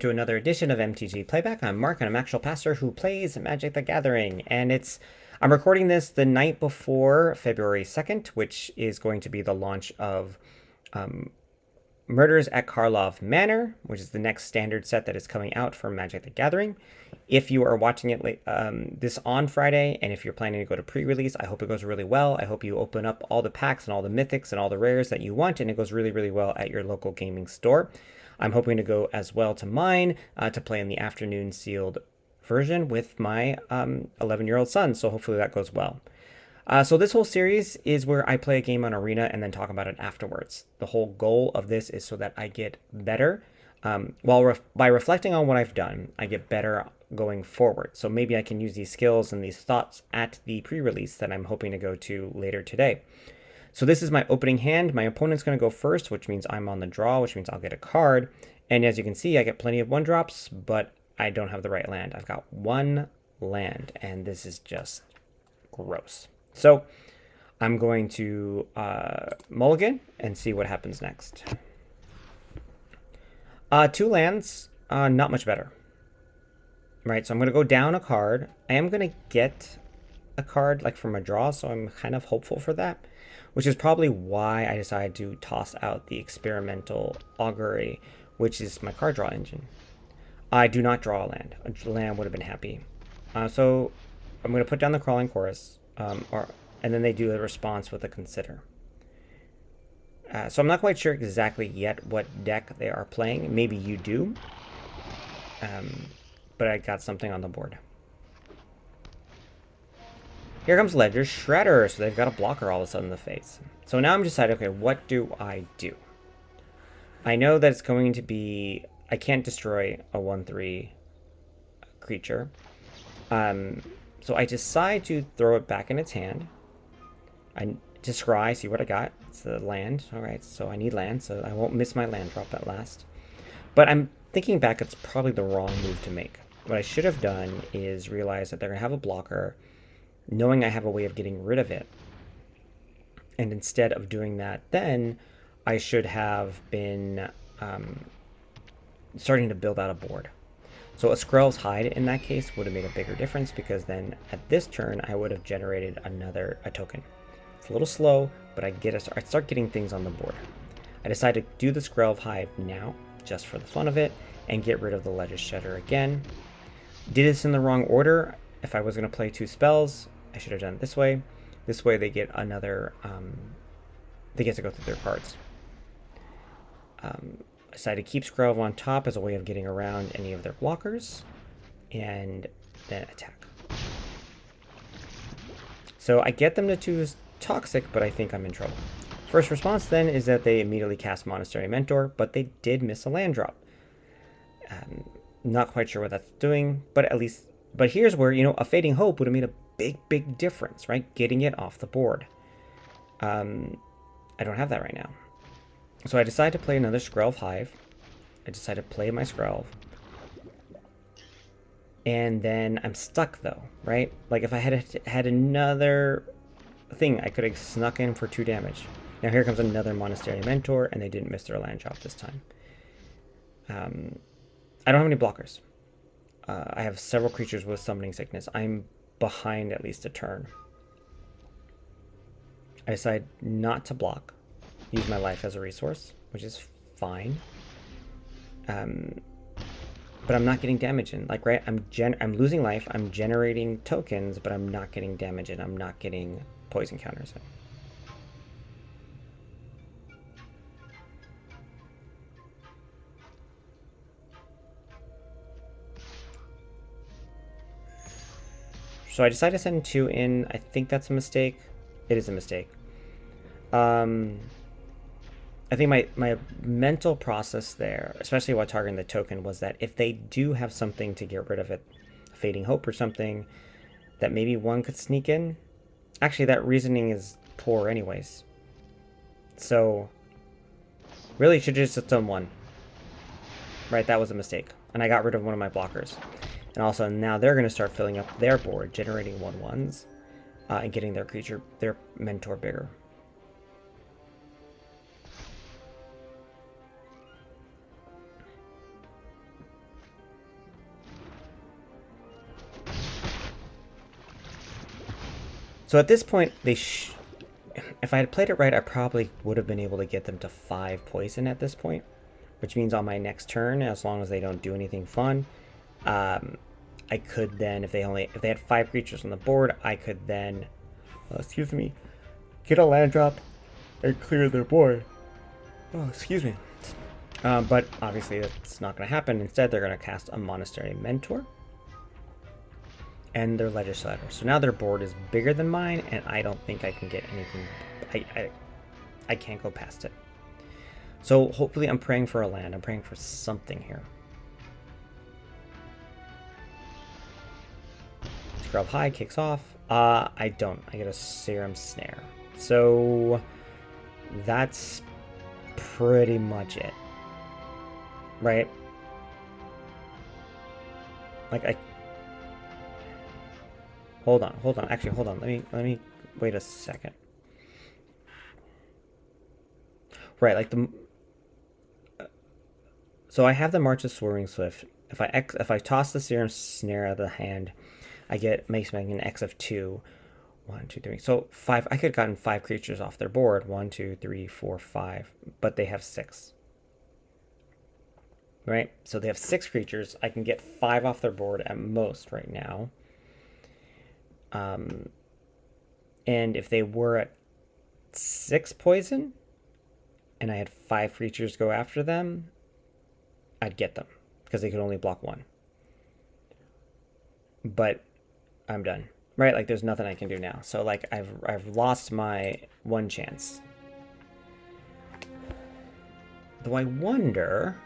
To another edition of MTG Playback. I'm Mark, and I'm Actual Passer who plays Magic the Gathering. And I'm recording this the night before February 2nd, which is going to be the launch of Murders at Karlov Manor, which is the next standard set that is coming out for Magic the Gathering. If you are watching it this on Friday, and if you're planning to go to pre-release, I hope it goes really well. I hope you open up all the packs and all the mythics and all the rares that you want, and it goes really, really well at your local gaming store. I'm hoping to go as well to mine to play in the afternoon sealed version with my 11-year-old son, so hopefully that goes well. So this whole series is where I play a game on Arena and then talk about it afterwards. The whole goal of this is so that I get better. By reflecting on what I've done, I get better going forward. So maybe I can use these skills and these thoughts at the pre-release that I'm hoping to go to later today. So this is my opening hand. My opponent's going to go first, which means I'm on the draw, which means I'll get a card. And as you can see, I get plenty of 1-drops, but I don't have the right land. I've got one land, and this is just gross. So I'm going to mulligan and see what happens next. 2 lands, not much better. Right, so I'm going to go down a card. I am going to get a card like from a draw, so I'm kind of hopeful for that, which is probably why I decided to toss out the Experimental Augury, which is my card draw engine. I do not draw a land. A land would have been happy. So I'm going to put down the Crawling Chorus, and then they do a response with a Consider. So I'm not quite sure exactly yet what deck they are playing. Maybe you do. But I got something on the board. Here comes Ledger Shredder, so they've got a blocker all of a sudden in the face. So now I'm deciding, okay, what do I do? I know that it's going to be, I can't destroy a 1/3 creature. So I decide to throw it back in its hand. I just scry, see what I got. It's a land. All right, so I need land, so I won't miss my land drop at last. But I'm thinking back, it's probably the wrong move to make. What I should have done is realize that they're going to have a blocker, knowing I have a way of getting rid of it. And instead of doing that, then I should have been starting to build out a board. So a Skrelv's Hide in that case would have made a bigger difference, because then at this turn I would have generated a token. It's a little slow, but I start getting things on the board. I decided to do the Skrelv Hive now, just for the fun of it, and get rid of the Ledger Shredder again. Did this in the wrong order. If I was going to play 2 spells, I should have done it this way. This way they get another, they get to go through their cards. I decided to keep Skrelv on top as a way of getting around any of their blockers, and then attack. So I get them to choose Toxic, but I think I'm in trouble. First response then is that they immediately cast Monastery Mentor, but they did miss a land drop. Not quite sure what that's doing, but here's where, a Fading Hope would have made a big, big difference, right? Getting it off the board. I don't have that right now. So I decided to play another Skrelv Hive. I decided to play my Skrelv. And then I'm stuck though, right? Like if I had another thing, I could have snuck in for 2 damage. Now here comes another Monastery Mentor, and they didn't miss their land drop this time. I don't have any blockers. I have several creatures with Summoning Sickness. I'm behind at least a turn. I decide not to block. Use my life as a resource, which is fine. But I'm not getting damage in. Like, right, I'm losing life. I'm generating tokens, but I'm not getting damage in. I'm not getting poison counters in. So I decided to send 2 in. I think that's a mistake. It is a mistake. I think my mental process there, especially while targeting the token, was that if they do have something to get rid of it, Fading Hope or something, that maybe 1 could sneak in. Actually, that reasoning is poor anyways. So, really should have just done 1. Right, that was a mistake. And I got rid of one of my blockers. And also now they're going to start filling up their board, generating 1/1s, and getting their mentor bigger. So at this point, if I had played it right, I probably would have been able to get them to 5 poison at this point, which means on my next turn, as long as they don't do anything fun, I could then, if they had 5 creatures on the board, I could then, excuse me, get a land drop and clear their board. Oh, excuse me. But obviously that's not going to happen. Instead, they're going to cast a Monastery Mentor and their Legislator. So now their board is bigger than mine, and I don't think I can get anything. I can't go past it. So hopefully I'm praying for a land. I'm praying for something here. Skrelv High kicks off. I don't. I get a Serum Snare. So that's pretty much it. Right? Like hold on. Actually, hold on. Let me wait a second. Right, like so I have the March of Swirling Swift. If I toss the Serum Snare out of the hand, I makes me an X of 2. 1, 2, 3. So 5. I could have gotten 5 creatures off their board. 1, 2, 3, 4, 5. But they have 6. Right? So they have 6 creatures. I can get 5 off their board at most right now. And if they were at 6 poison, and I had 5 creatures go after them, I'd get them, because they could only block 1. But I'm done. Right? Like, there's nothing I can do now. So, like, I've lost my 1 chance. Though I wonder...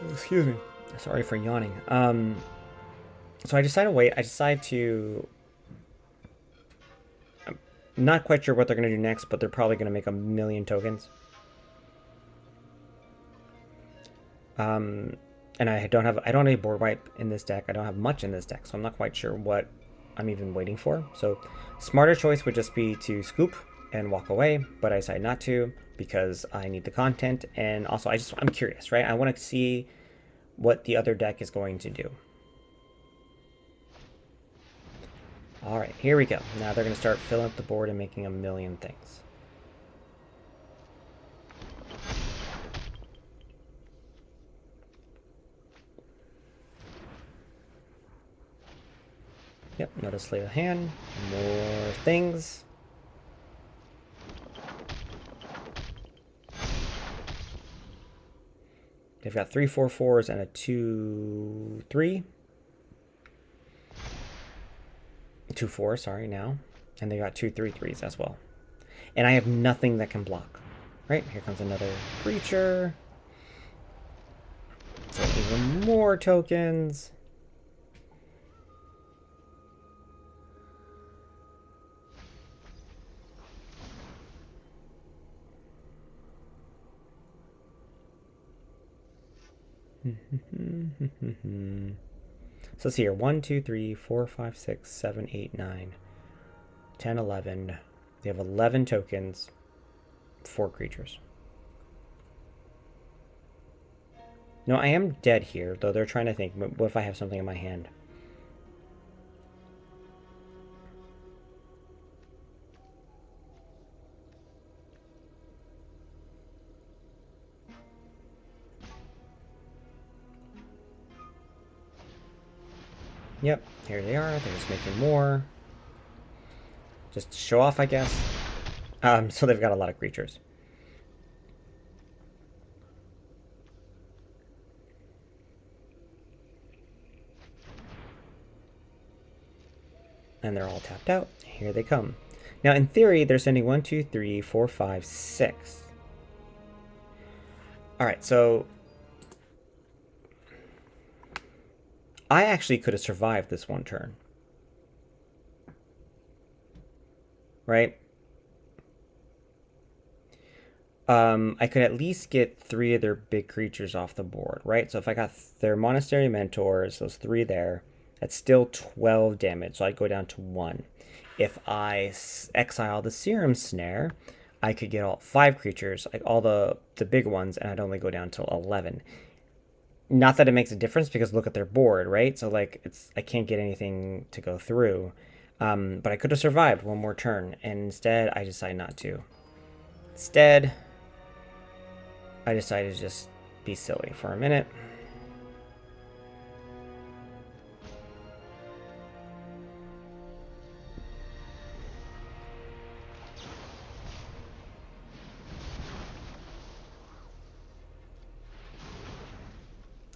Oh, excuse me. Sorry for yawning. So I decided to wait. I decided to... I'm not quite sure what they're going to do next, but they're probably going to make 1,000,000 tokens. And I don't have any board wipe in this deck. I don't have much in this deck, so I'm not quite sure what I'm even waiting for. So smarter choice would just be to scoop and walk away, but I decided not to because I need the content, and also I'm curious, right? I want to see what the other deck is going to do. All right, here we go. Now they're going to start filling up the board and making 1,000,000 things. Yep, another Slay the Hand. More things. They've got 3 4/4s and a 2 3. 2 4, sorry, now. And they got 2 3/3s as well. And I have nothing that can block. Right, here comes another creature. So even more tokens. So let's see here. 1, 2, 3, 4, 5, 6, 7, 8, 9, 10, 11. They have 11 tokens, 4 creatures. No, I am dead here, though they're trying to think, what if I have something in my hand? Yep, here they are. They're just making more. Just to show off, I guess. So they've got a lot of creatures. And they're all tapped out. Here they come. Now, in theory, they're sending 1, 2, 3, 4, 5, 6. All right, so I actually could have survived this 1 turn. Right? I could at least get 3 of their big creatures off the board, right? So if I got their Monastery Mentors, those 3 there, that's still 12 damage, so I'd go down to 1. If I exile the Serum Snare, I could get all 5 creatures, like all the big ones, and I'd only go down to 11. Not that it makes a difference because look at their board, right? So like I can't get anything to go through. But I could have survived one more turn, and instead I decided not to. Instead, I decided to just be silly for a minute.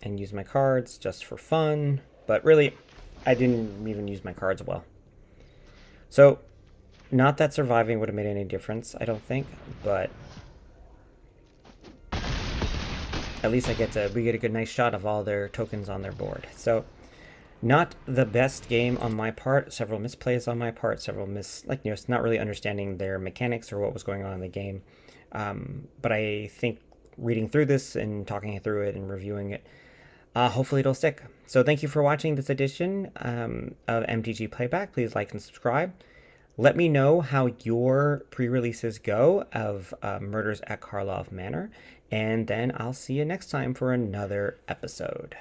And use my cards just for fun, but really, I didn't even use my cards well. So, not that surviving would have made any difference, I don't think, but at least we get a good nice shot of all their tokens on their board. So, not the best game on my part, several misplays on my part, not really understanding their mechanics or what was going on in the game. But I think reading through this and talking through it and reviewing it, hopefully it'll stick. So thank you for watching this edition of MTG Playback. Please like and subscribe. Let me know how your pre-releases go of Murders at Karlov Manor, and then I'll see you next time for another episode.